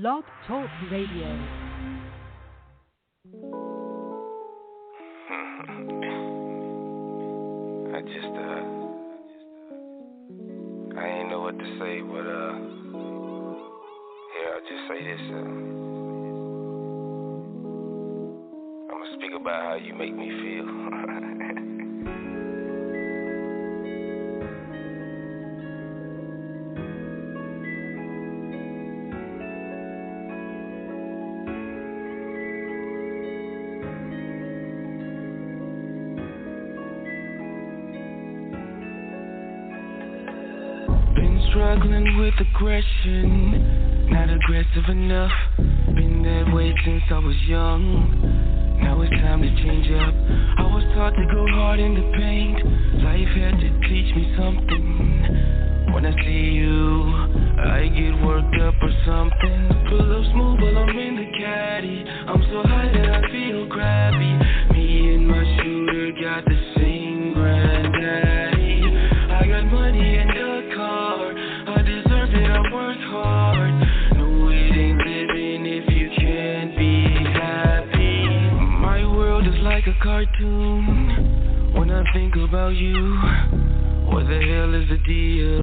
Blog Talk Radio. I ain't know what to say, but here I'll just say this. I'm gonna speak about how you make me feel. Struggling with aggression, not aggressive enough. Been that way since I was young. Now it's time to change up. I was taught to go hard in the paint. Life had to teach me something. When I see you, I get worked up or something. Pull up smooth while I'm in the caddy. I'm so high that I feel grabby. Me and my shooter got the same granddaddy. I got money in the car. I deserve it, I work hard. No, it ain't living if you can't be happy. My world is like a cartoon. When I think about you, what the hell is the deal?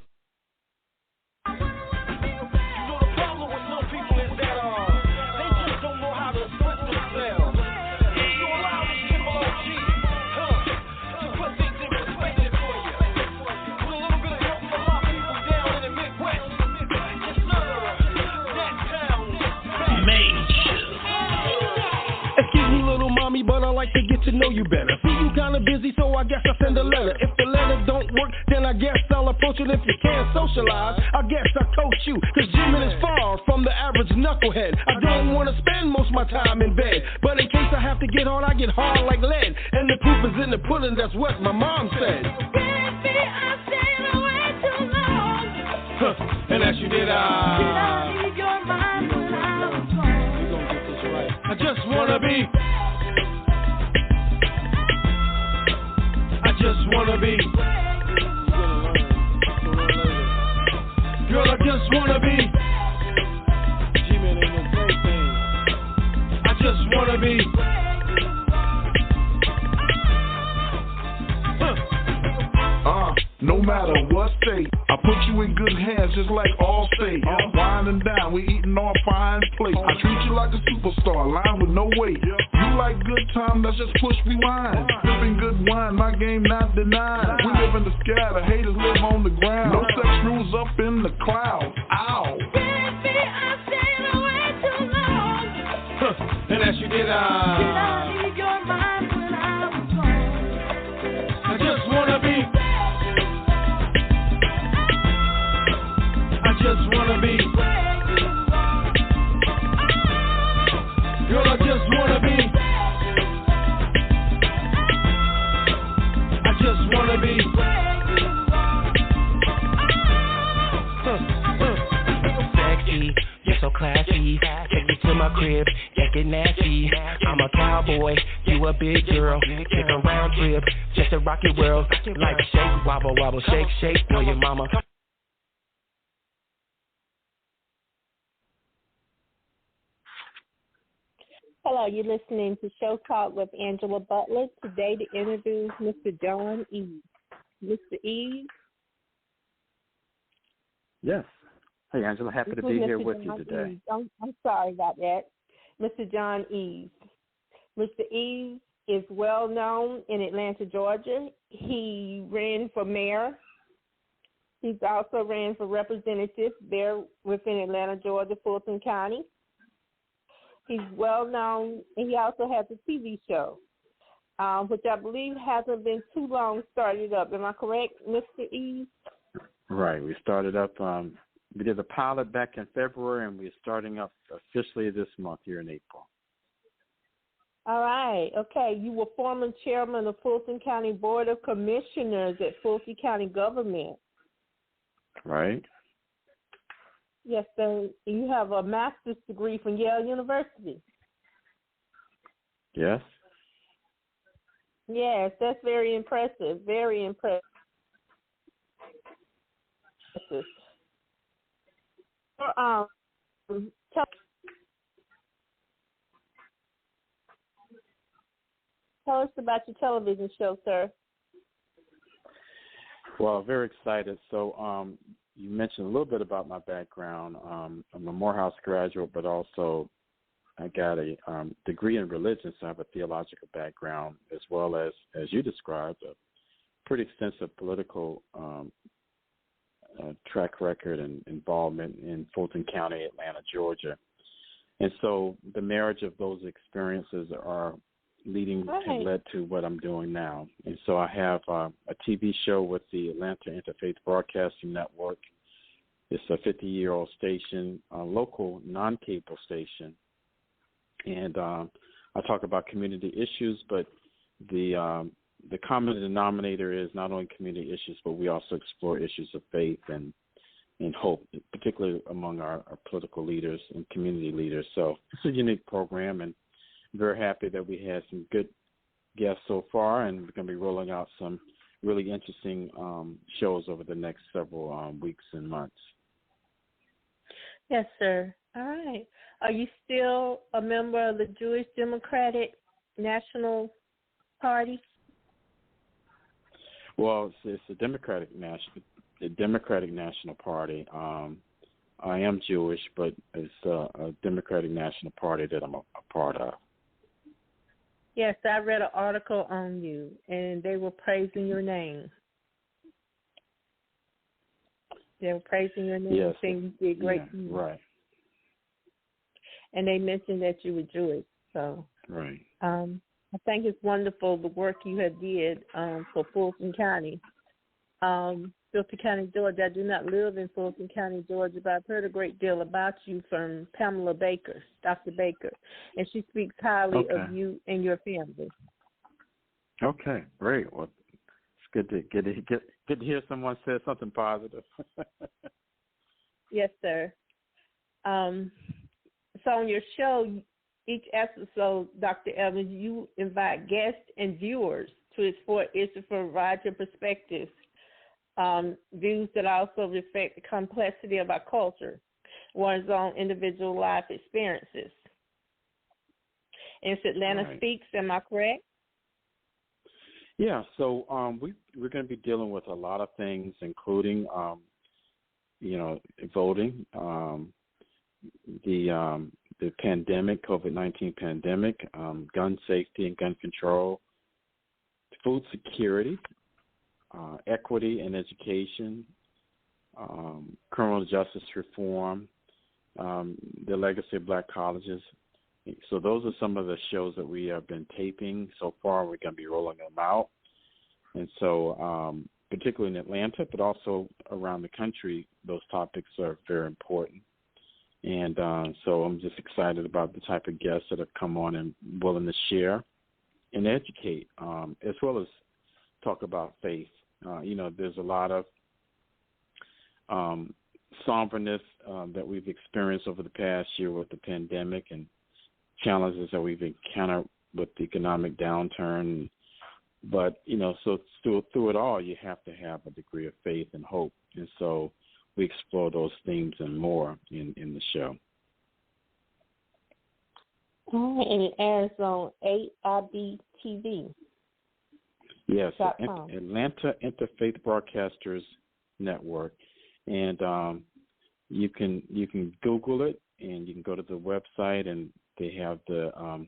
But I like to get to know you better. See, you kinda busy, so I guess I send a letter. If the letter don't work, then I guess I'll approach it. If you can't socialize, I guess I'll coach you. Cause Jimin is far from the average knucklehead. I don't wanna spend most of my time in bed, but in case I have to get hard, I get hard like lead. And the proof is in the pudding, that's what my mom said. Baby, I stayed away too long. And as you did, Did I leave your mind when I was gone? We gon' get this right. I just wanna be. I just wanna be. Girl, I just wanna be. G-Man ain't no plaything. I just wanna be. No matter what state, I put you in good hands just like Allstate. Wine and dine, we eating on fine plates. I treat you like a superstar, line with no weight. You like good time, let's just push rewind. Sipping good wine, my game not denied. We live in the sky, the haters live on the ground. No sex rules up in the clouds. Ow. Baby, I stayed away too long. And as you did, Did I leave your mind when I was gone? I just wanna be. I just wanna be. Girl, I just wanna be. I just wanna be. Sexy, you're so classy. Take me to my crib, get it nasty. I'm a cowboy, you a big girl. Take a round trip, just a rocket world. Like shake, wobble, wobble, shake, shake for your mama. Hello, you're listening to Show Talk with Angela Butler. Today to introduce Mr. John Eves. Mr. Eves? Yes. Hey, Angela, happy to be here with you today. I'm sorry about that. Mr. John Eves. Mr. Eves is well known in Atlanta, Georgia. He ran for mayor. He's also ran for representative there within Atlanta, Georgia, Fulton County. He's well known, and he also has a TV show, which I believe hasn't been too long started up. Am I correct, Mr. Eves? Right. We started up, we did a pilot back in February, and we're starting up officially this month here in April. All right. Okay. You were former chairman of Fulton County Board of Commissioners at Fulton County Government. Right. Yes, sir. You have a master's degree from Yale University. Yes. Yes, that's very impressive. Very impressive. Tell us about your television show, sir. Well, very excited. So you mentioned a little bit about my background. I'm a Morehouse graduate, but also I got a degree in religion, so I have a theological background, as well as you described, a pretty extensive political track record and involvement in Fulton County, Atlanta, Georgia. And so the marriage of those experiences have led to what I'm doing now. And so I have a TV show with the Atlanta Interfaith Broadcasting Network. It's a 50-year-old station, a local non-cable station. And I talk about community issues, but the common denominator is not only community issues, but we also explore issues of faith and hope, particularly among our political leaders and community leaders. So it's a unique program, and very happy that we had some good guests so far, and we're going to be rolling out some really interesting shows over the next several weeks and months. Yes, sir. All right. Are you still a member of the Jewish Democratic National Party? Well, it's the Democratic National Party. I am Jewish, but it's a Democratic National Party that I'm a part of. Yes, I read an article on you, and they were praising your name. They were praising your name, yes, saying you did great. Yeah, right. And they mentioned that you were Jewish. So right. I think it's wonderful the work you have did for Fulton County. Fulton County, Georgia. I do not live in Fulton County, Georgia, but I've heard a great deal about you from Pamela Baker, Dr. Baker, and she speaks highly of you and your family. Okay, great. Well, it's good to hear someone say something positive. Yes, sir. So on your show, each episode, Dr. Evans, you invite guests and viewers to explore issues from a variety of perspectives. Views that also reflect the complexity of our culture, one's own individual life experiences. And it's Atlanta Speaks, am I correct? Yeah, so we're going to be dealing with a lot of things, including, voting, the pandemic, COVID-19 pandemic, gun safety and gun control, food security, equity and education, criminal justice reform, the legacy of black colleges. So those are some of the shows that we have been taping so far. We're going to be rolling them out. And so particularly in Atlanta, but also around the country, those topics are very important. And so I'm just excited about the type of guests that have come on and willing to share and educate, as well as talk about faith. There's a lot of somberness that we've experienced over the past year with the pandemic and challenges that we've encountered with the economic downturn. But, so through it all, you have to have a degree of faith and hope. And so we explore those themes and more in the show. All right, and it airs on AIBTV. Yes, Atlanta Interfaith Broadcasters Network, and you can Google it, and you can go to the website, and they have the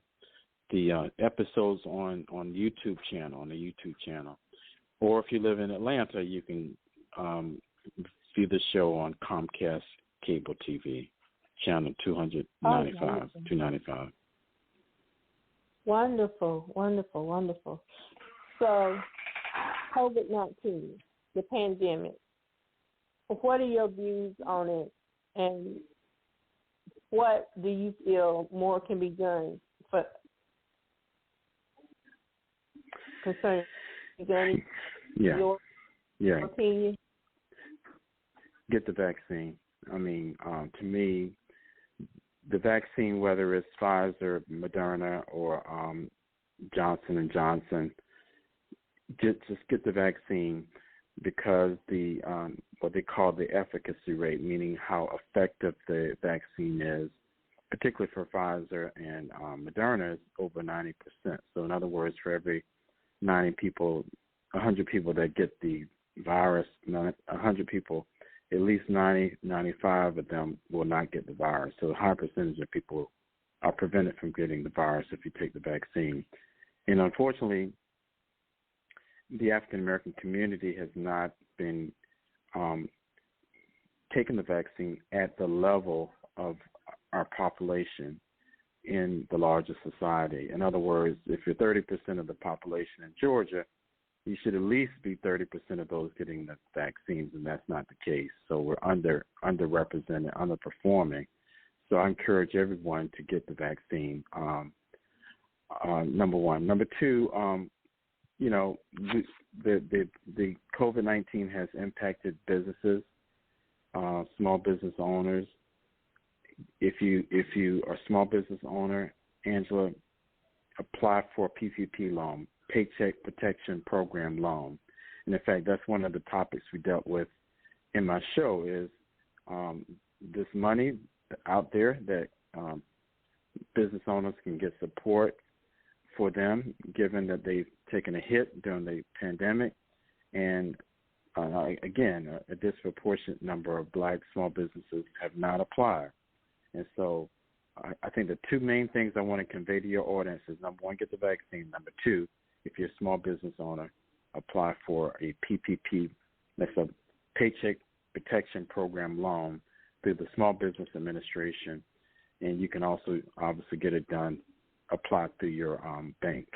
episodes on the YouTube channel. Or if you live in Atlanta, you can see the show on Comcast Cable TV, channel 295. Wonderful, wonderful, wonderful. So, COVID-19, the pandemic, what are your views on it, and what do you feel more can be done for concerning your opinion? Get the vaccine. I mean, to me, the vaccine, whether it's Pfizer, Moderna, or Johnson & Johnson, just get the vaccine, because what they call the efficacy rate, meaning how effective the vaccine is, particularly for Pfizer and Moderna, is over 90%. So in other words, for every 100 people that get the virus, 100 people, at least 95 of them will not get the virus. So a high percentage of people are prevented from getting the virus if you take the vaccine. And unfortunately, the African American community has not been taking the vaccine at the level of our population in the larger society. In other words, if you're 30% of the population in Georgia, you should at least be 30% of those getting the vaccines, and that's not the case. So we're underrepresented, underperforming. So I encourage everyone to get the vaccine. Number one. Number two, the COVID-19 has impacted businesses, small business owners. If you are a small business owner, Angela, apply for a PPP loan, Paycheck Protection Program loan. And in fact, that's one of the topics we dealt with in my show is this money out there that business owners can get support for them, given that they've taken a hit during the pandemic. And again, a disproportionate number of black small businesses have not applied. And so I think the two main things I want to convey to your audience is, number one, get the vaccine. Number two, if you're a small business owner, apply for a PPP, that's a Paycheck Protection Program loan through the Small Business Administration. And you can also obviously get it done, apply through your bank.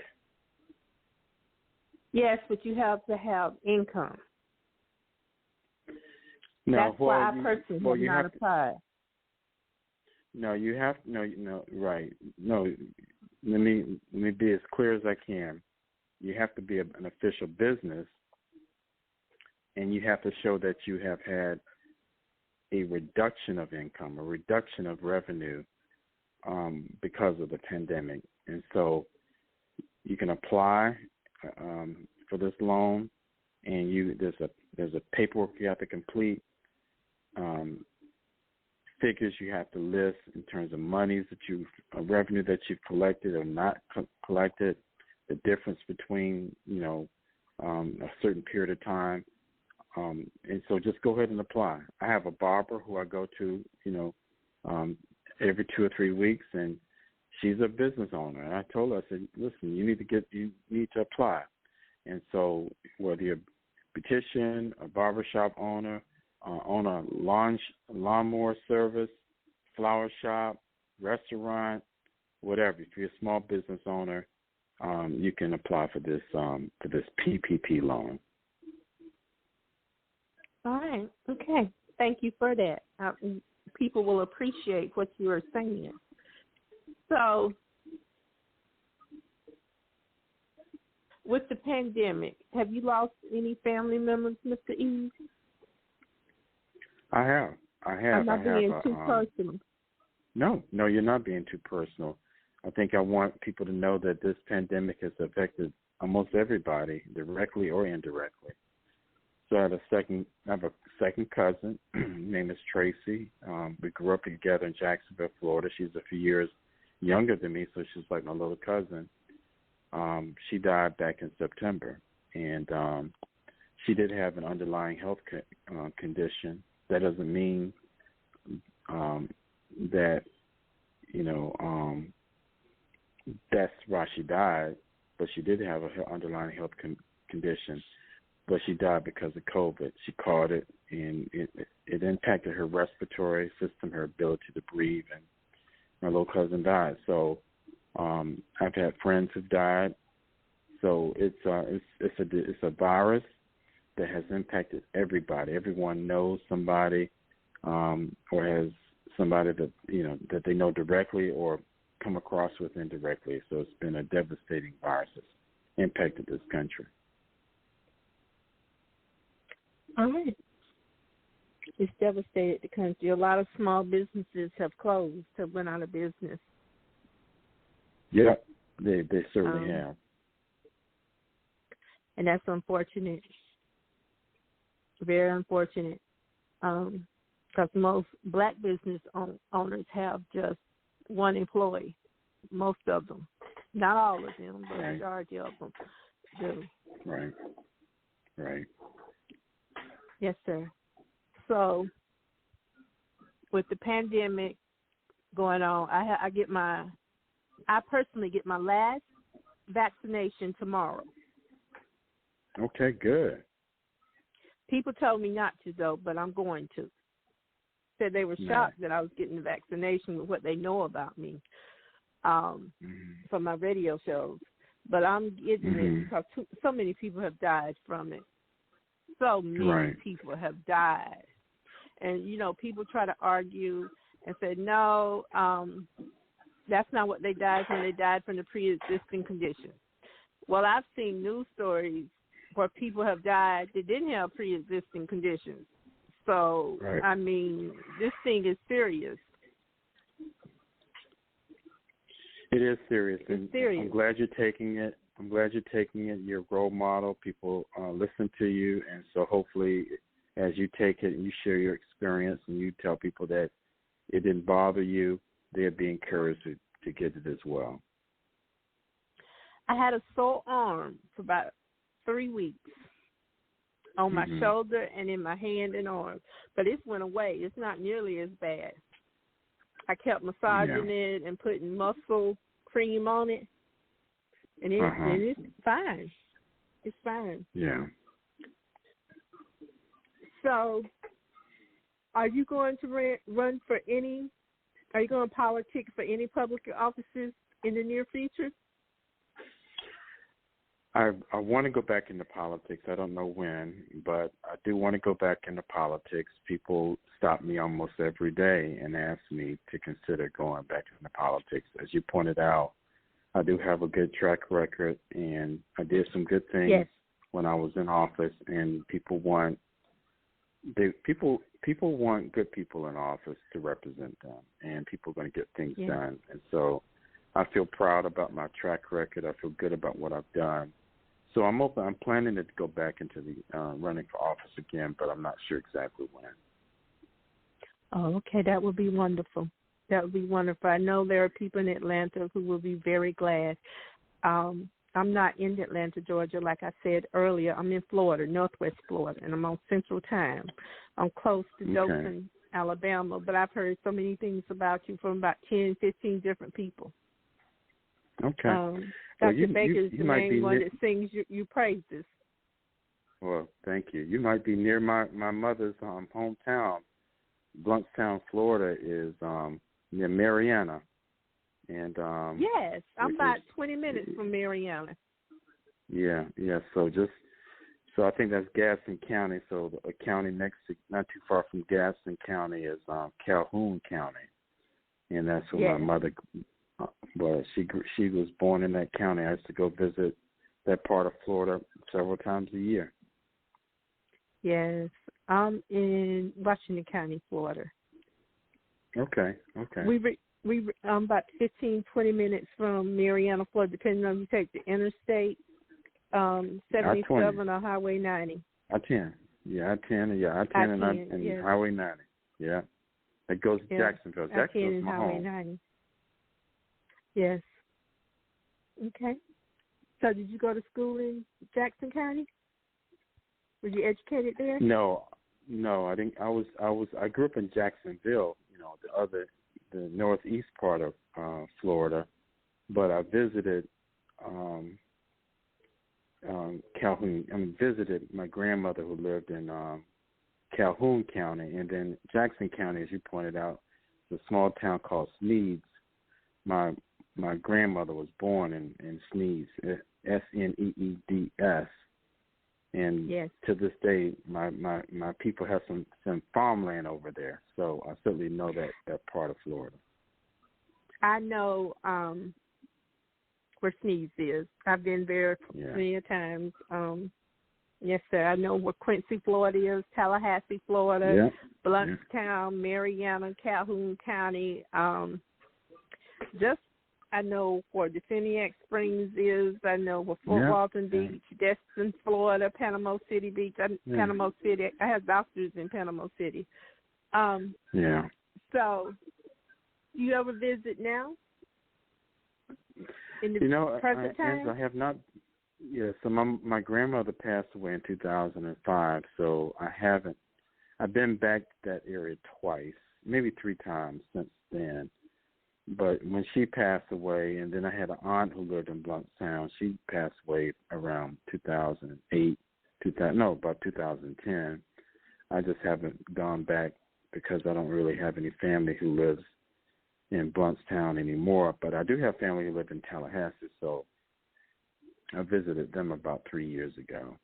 Yes, but you have to have income. No, that's why I personally have not applied. No, you have right. No, let me be as clear as I can. You have to be an official business, and you have to show that you have had a reduction of income, a reduction of revenue because of the pandemic. And so you can apply for this loan, and there's a paperwork you have to complete. Figures you have to list in terms of monies revenue that you've collected or not collected, the difference between a certain period of time, and so just go ahead and apply. I have a barber who I go to every 2 or 3 weeks, and she's a business owner, and I told her, I said, listen, you need to apply. And so whether you're a beautician, a barbershop owner, own a lawnmower service, flower shop, restaurant, whatever. If you're a small business owner, you can apply for this PPP loan. All right. Okay. Thank you for that. People will appreciate what you are saying. So, with the pandemic, have you lost any family members, Mr. Eves? I have. I'm not being too personal. No, you're not being too personal. I think I want people to know that this pandemic has affected almost everybody, directly or indirectly. So I have a second cousin. Her name is Tracy. We grew up together in Jacksonville, Florida. She's a few years younger than me, so she's like my little cousin. She died back in September, and she did have an underlying health condition. That doesn't mean that, that's why she died, but she did have an underlying health condition, but she died because of COVID. She caught it, and it impacted her respiratory system, her ability to breathe, and my little cousin died. So I've had friends who've died. So it's a virus that has impacted everybody. Everyone knows somebody or has somebody that they know directly or come across with indirectly. So it's been a devastating virus that's impacted this country. All right. It's devastated the country. A lot of small businesses have closed, have went out of business. Yeah, they certainly have. And that's unfortunate. Very unfortunate, because most black business owners have just one employee. Most of them, not all of them, but the majority of them do. Right. Right. Yes, sir. So, with the pandemic going on, I personally get my last vaccination tomorrow. Okay, good. People told me not to, though, but I'm going to. Said they were shocked that I was getting the vaccination with what they know about me from my radio shows. But I'm getting it because so many people have died from it. So many people have died. And, you know, people try to argue and say, no, that's not what they died from. They died from the pre-existing condition. Well, I've seen news stories where people have died that didn't have pre-existing conditions. So, I mean, this thing is serious. It is serious. It's serious. I'm glad you're taking it. You're a role model. People listen to you. And so hopefully as you take it and you share your experience and you tell people that it didn't bother you, they'll be encouraged to get it as well. I had a sore arm for about 3 weeks on my shoulder and in my hand and arm. But it's went away. It's not nearly as bad. I kept massaging it and putting muscle cream on it. And it's fine. It's fine. Yeah. So, are you going to run for any? Are you going to politic for any public offices in the near future? I want to go back into politics. I don't know when, but I do want to go back into politics. People stop me almost every day and ask me to consider going back into politics. As you pointed out, I do have a good track record, and I did some good things when I was in office. And people want people want good people in office to represent them, and people are going to get things done. And so I feel proud about my track record. I feel good about what I've done. So I'm open. I'm planning to go back into the running for office again, but I'm not sure exactly when. Oh, okay. That would be wonderful. That would be wonderful. I know there are people in Atlanta who will be very glad. I'm not in Atlanta, Georgia, like I said earlier. I'm in Florida, Northwest Florida, and I'm on Central Time. I'm close to Dothan, Alabama, but I've heard so many things about you from about 10, 15 different people. Okay. Dr. Baker is the main one that sings your praises. Well, thank you. You might be near my mother's hometown. Blountstown, Florida is near Marianna. And yes, I'm about 20 minutes from Marianna. Yeah. So I think that's Gaston County. So a county next to, not too far from Gaston County, is Calhoun County, and that's where my mother. Well, she was born in that county. I used to go visit that part of Florida several times a year. Yes, I'm in Washington County, Florida. Okay. We about 15, 20 minutes from Marianna, Florida, depending on if you take the interstate 77 or Highway 90. I-10. Yeah, I-10. Yeah, I-10 and Highway 90. Yeah. It goes to Jacksonville. Jacksonville's my Highway home. 90. Yes. Okay. So did you go to school in Jackson County? Were you educated there? No, I didn't. I grew up in Jacksonville, the northeast part of Florida, but I visited Calhoun. Visited my grandmother who lived in Calhoun County, and then Jackson County, as you pointed out, is a small town called Sneeds. My grandmother was born in Sneeds, Sneeds, and to this day, my people have some farmland over there. So I certainly know that part of Florida. I know where Sneeds is. I've been there many times. Yes, sir. I know where Quincy, Florida is, Tallahassee, Florida, Blountstown, Marianna, Calhoun County. I know where Definiac Springs is. I know where Fort Walton Beach, Destin, Florida, Panama City Beach. Panama City. I have doctors in Panama City. So you ever visit now? In the present time? I have not. Yeah, so my grandmother passed away in 2005, so I haven't. I've been back to that area twice, maybe 3 times since then. But when she passed away, and then I had an aunt who lived in Blountstown. She passed away around 2008, about 2010. I just haven't gone back because I don't really have any family who lives in Blountstown anymore. But I do have family who live in Tallahassee, so I visited them about 3 years ago.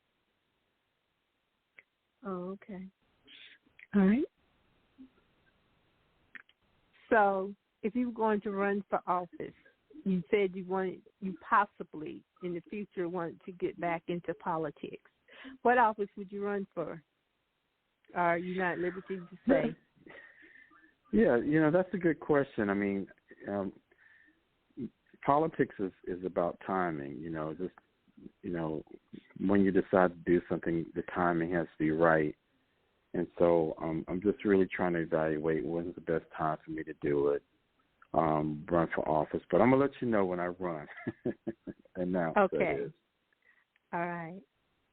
Oh, okay. All right. So, if you were going to run for office, you said you possibly in the future want to get back into politics. What office would you run for? Are you not at liberty to say? Yeah, that's a good question. I mean, politics is about timing. When you decide to do something, the timing has to be right. And so I'm just really trying to evaluate when's the best time for me to do it, run for office. But I'm going to let you know when I run. Announce okay. That is. All right.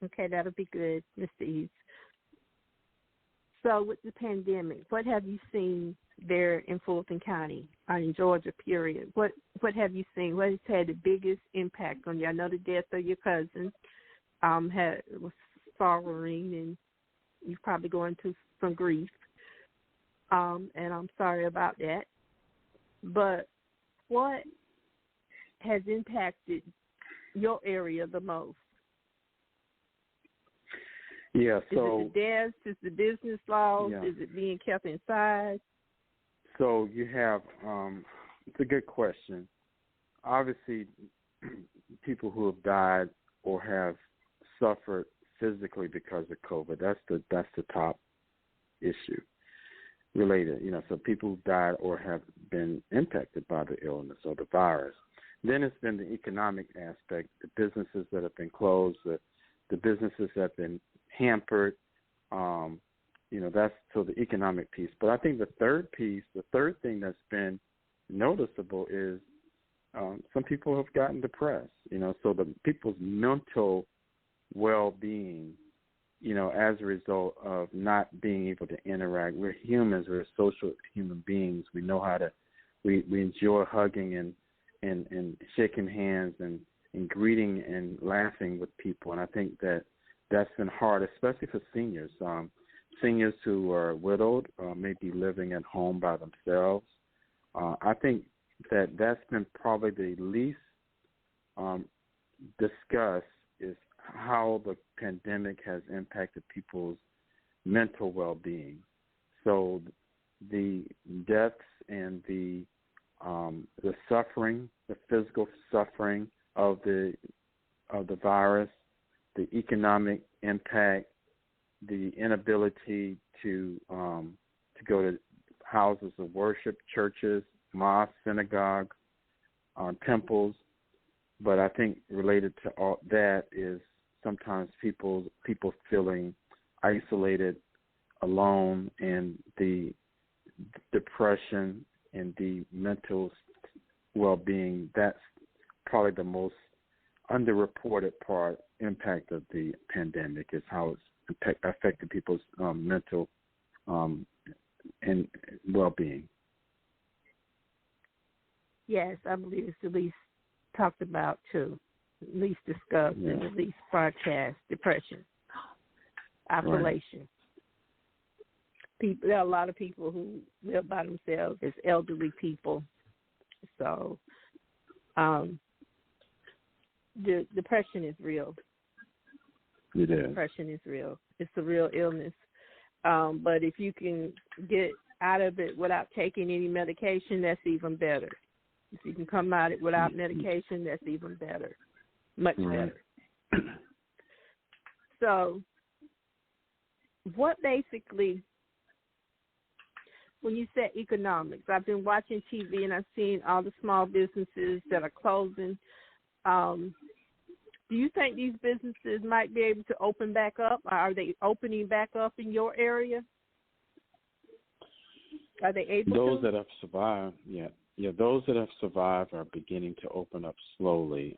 Okay, that'll be good, Mr. Eves. So with the pandemic, what have you seen there in Fulton County, in Georgia, period? What have you seen? What has had the biggest impact on you? I know the death of your cousin was sorrowing, and you're probably going through some grief, and I'm sorry about that. But what has impacted your area the most? Yeah, so... Is it the deaths? Is it the business loss? Yeah. Is it being kept inside? So you have, it's a good question. Obviously, people who have died or have suffered physically because of COVID, that's the top issue related. So people who died or have been impacted by the illness or the virus. Then it's been the economic aspect, the businesses that have been closed, the businesses that have been hampered. That's so the economic piece. But I think the third thing that's been noticeable is some people have gotten depressed. So the people's mental well-being, as a result of not being able to interact. We're humans. We're social human beings. We know how to. We enjoy hugging and shaking hands and greeting and laughing with people. And I think that's been hard, especially for seniors. Seniors who are widowed may be living at home by themselves. I think that's been probably the least discussed is how the pandemic has impacted people's mental well-being. So the deaths and the suffering, the physical suffering of the virus, the economic impact, the inability to go to houses of worship, churches, mosques, synagogues, temples. But I think related to all that is sometimes people feeling isolated, alone, and the depression and the mental well-being. That's probably the most underreported impact of the pandemic is how it's affected people's mental and well-being. Yes, I believe it's the least talked about too, least discussed, and the least broadcast. Depression, isolation. Right. There are a lot of people who live by themselves as elderly people, so the depression is real. It is. Depression is real. It's a real illness. But if you can get out of it without taking any medication, that's even better. If you can come out of it without medication, that's even better. Much better. So what basically, when you say economics, I've been watching TV and I've seen all the small businesses that are closing. Do you think these businesses might be able to open back up? Are they opening back up in your area? Are they able those to? that have survived, those that have survived are beginning to open up slowly.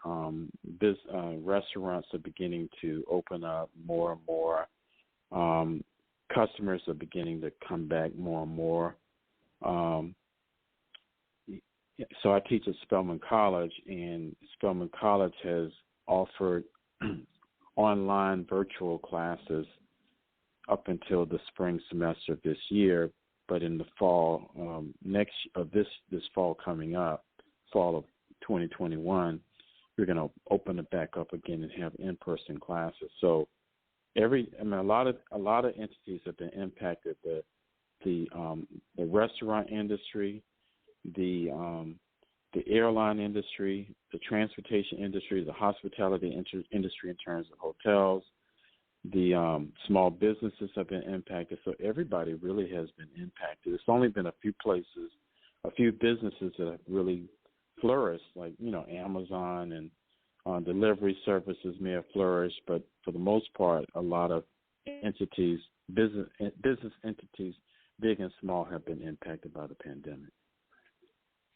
Restaurants are beginning to open up more and more. Customers are beginning to come back more and more. So I teach at Spelman College, and Spelman College has offered online virtual classes up until the spring semester of this year. But in the fall, this fall coming up, fall of 2021, we're going to open it back up again and have in-person classes. So a lot of entities have been impacted. The restaurant industry, the airline industry, the transportation industry, the hospitality industry in terms of hotels, the small businesses have been impacted. So everybody really has been impacted. It's only been a few places, a few businesses that have really flourished, like, Amazon and delivery services may have flourished, but for the most part, a lot of entities, business entities, big and small, have been impacted by the pandemic.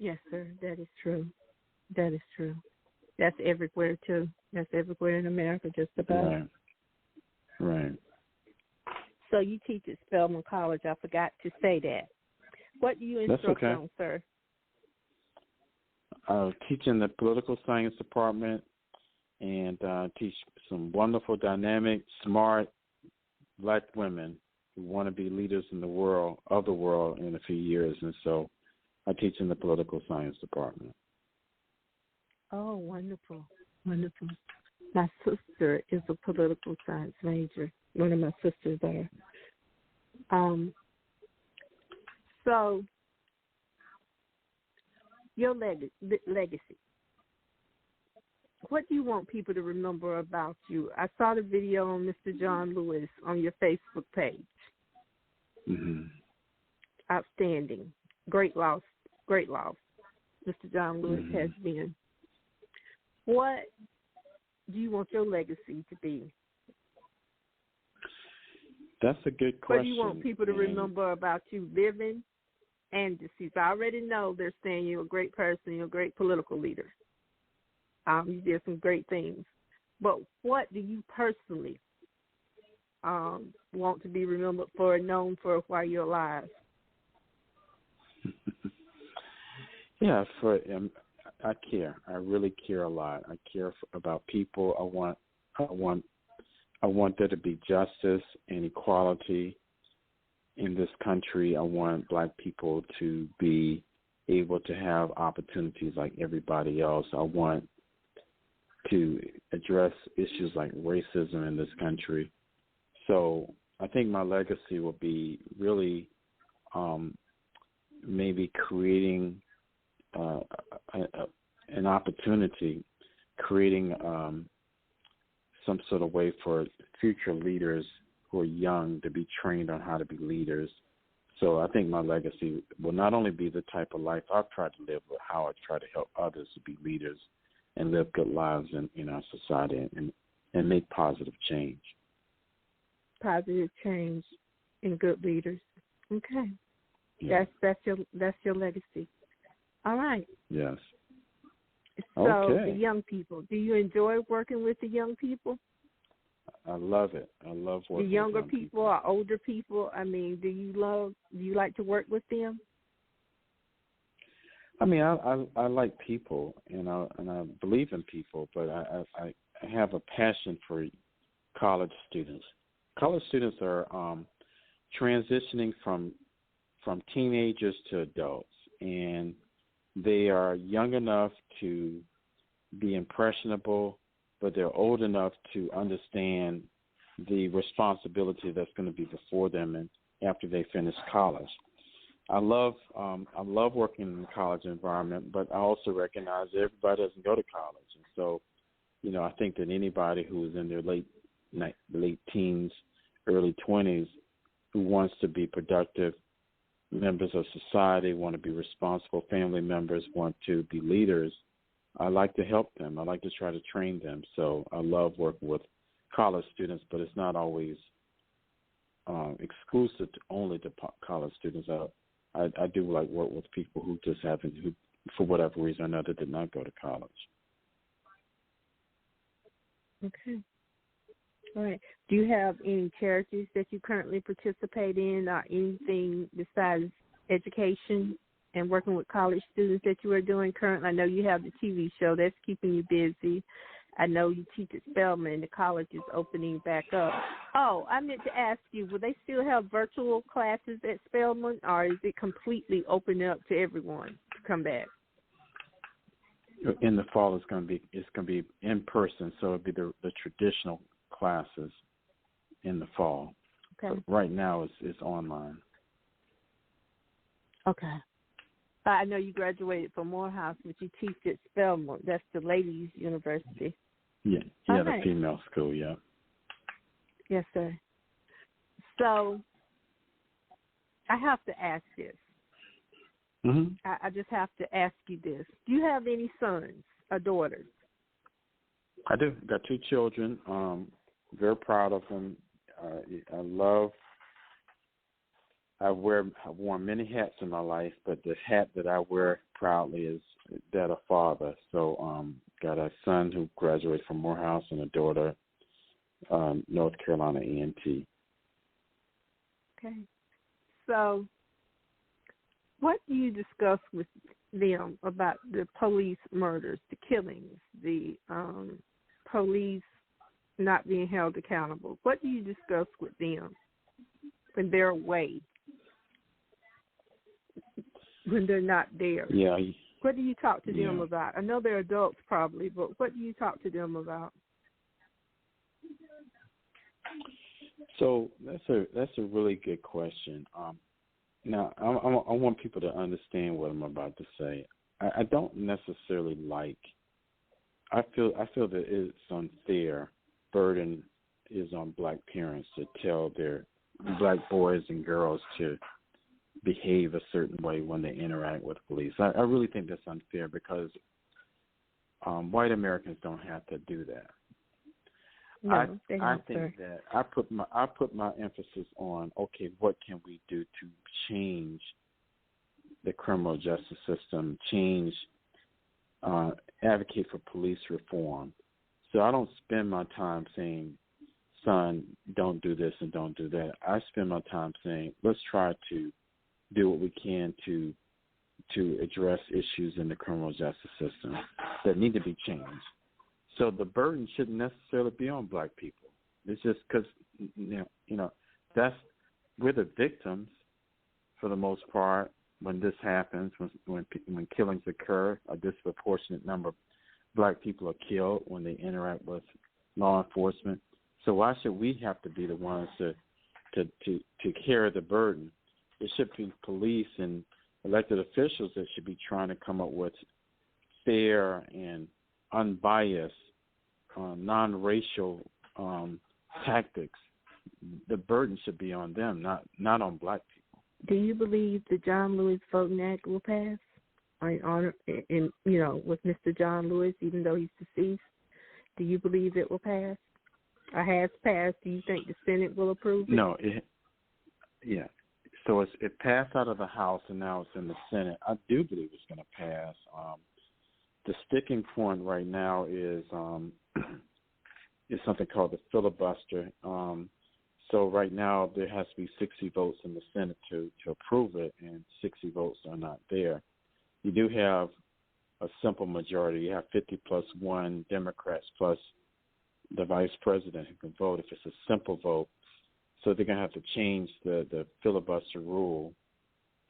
Yes, sir. That is true. That is true. That's everywhere, too. That's everywhere in America, just about. Right. So you teach at Spelman College. I forgot to say that. What do you instruct on, sir? I teach in the political science department and teach some wonderful, dynamic, smart Black women who want to be leaders in the world, in a few years. And so I teach in the political science department. Oh, wonderful. Wonderful. My sister is a political science major. One of my sisters are. So, your legacy. What do you want people to remember about you? I saw the video on Mr. John Lewis on your Facebook page. Mm-hmm. Outstanding. Great loss. Mr. John Lewis has been. What do you want your legacy to be? That's a good question. What do you want people to remember about you living and deceased? I already know they're saying you're a great person, you're a great political leader. You did some great things. But what do you personally want to be remembered for and known for while you're alive? Yeah, I care. I really care a lot. I care about people. I want there to be justice and equality in this country. I want Black people to be able to have opportunities like everybody else. I want to address issues like racism in this country. So I think my legacy will be really maybe creating an opportunity, creating some sort of way for future leaders who are young to be trained on how to be leaders. So I think my legacy will not only be the type of life I've tried to live, but how I try to help others to be leaders and live good lives in our society and make positive change. Positive change and good leaders. Okay. Yeah. That's your legacy. All right. Yes. So the young people, do you enjoy working with the young people? I love it. I love working with the younger people or older people. I mean, do you like to work with them? I mean, I like people, and I believe in people, but I have a passion for college students. College students are transitioning from teenagers to adults, and they are young enough to be impressionable, but they're old enough to understand the responsibility that's going to be before them and after they finish college. I love working in the college environment, but I also recognize that everybody doesn't go to college. And so, I think that anybody who is in their late teens, early 20s, who wants to be productive members of society, want to be responsible family members, want to be leaders, I like to help them. I like to try to train them. So I love working with college students, but it's not always exclusive only to college students. I do like work with people who just haven't, who for whatever reason or another did not go to college. Okay. All right. Do you have any charities that you currently participate in, or anything besides education and working with college students that you are doing currently? I know you have the TV show that's keeping you busy. I know you teach at Spelman, and the college is opening back up. Oh, I meant to ask you, will they still have virtual classes at Spelman, or is it completely open up to everyone to come back? In the fall, it's going to be in person, so it'll be the traditional classes in the fall. Okay. But right now, it's online. Okay. I know you graduated from Morehouse, but you teach at Spelman. That's the ladies' university. Yeah, Okay. The female school, yeah. Yes, sir. So I have to ask this. Mm-hmm. I just have to ask you this. Do you have any sons or daughters? I do. Got 2 children. Very proud of them. I've worn many hats in my life, but the hat that I wear proudly is that of father. So got a son who graduated from Morehouse and a daughter, North Carolina A&T. Okay. So what do you discuss with them about the police murders, the killings, the police not being held accountable? What do you discuss with them when they're away, when they're not there? Yeah. What do you talk to them about? I know they're adults probably, but what do you talk to them about? So that's a really good question. Now, I want people to understand what I'm about to say. I don't necessarily like. I feel that it's unfair. Burden is on black parents to tell their black boys and girls to behave a certain way when they interact with police. I really think that's unfair because white Americans don't have to do that. No, they don't, I think that I put my emphasis on, okay, what can we do to change the criminal justice system, advocate for police reform. So I don't spend my time saying, son, don't do this and don't do that. I spend my time saying, let's try to do what we can to address issues in the criminal justice system that need to be changed. So the burden shouldn't necessarily be on black people. It's just because, we're the victims for the most part when this happens, when killings occur. A disproportionate number of black people are killed when they interact with law enforcement. So why should we have to be the ones to carry the burden? It should be police and elected officials that should be trying to come up with fair and unbiased, non-racial tactics. The burden should be on them, not on black people. Do you believe the John Lewis Voting Act will pass? With Mr. John Lewis, even though he's deceased, do you believe it will pass? Or has passed? Do you think the Senate will approve it? No. So it passed out of the House, and now it's in the Senate. I do believe it's going to pass. The sticking point right now is something called the filibuster. So right now there has to be 60 votes in the Senate to approve it, and 60 votes are not there. You do have a simple majority. You have 50 plus 1 Democrats plus the vice president who can vote if it's a simple vote. So they're going to have to change the filibuster rule,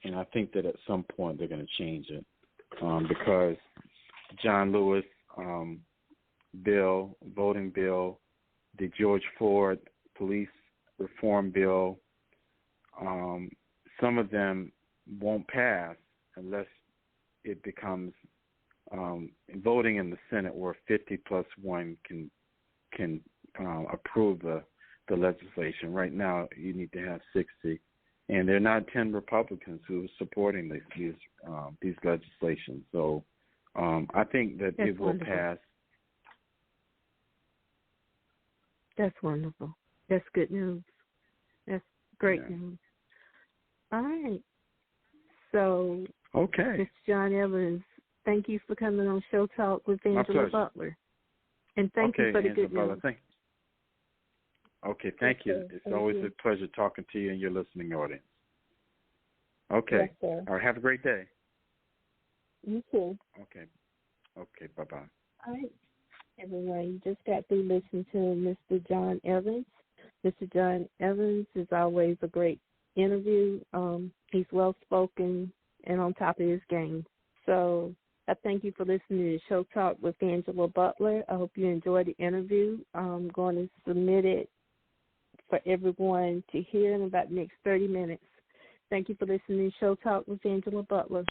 and I think that at some point they're going to change it because John Lewis voting bill, the George Ford police reform bill, some of them won't pass unless it becomes voting in the Senate where 50 plus 1 can approve the legislation. Right now, you need to have 60, and there are not 10 Republicans who are supporting these legislations. So I think that it will pass. That's wonderful. That's good news. That's great news. All right. So, okay. Mr. John Evans, thank you for coming on Show Talk with Angela Butler. And thank you for the good news. Thank you. It's always a pleasure talking to you and your listening audience. Okay. Yes, sir. All right, have a great day. You too. Okay, bye-bye. All right. Everyone, you just got through listening to Mr. John Evans. Mr. John Evans is always a great interview. He's well-spoken and on top of his game. So I thank you for listening to Show Talk with Angela Butler. I hope you enjoyed the interview. I'm going to submit it for everyone to hear in about the next 30 minutes. Thank you for listening to Show Talk with Angela Butler.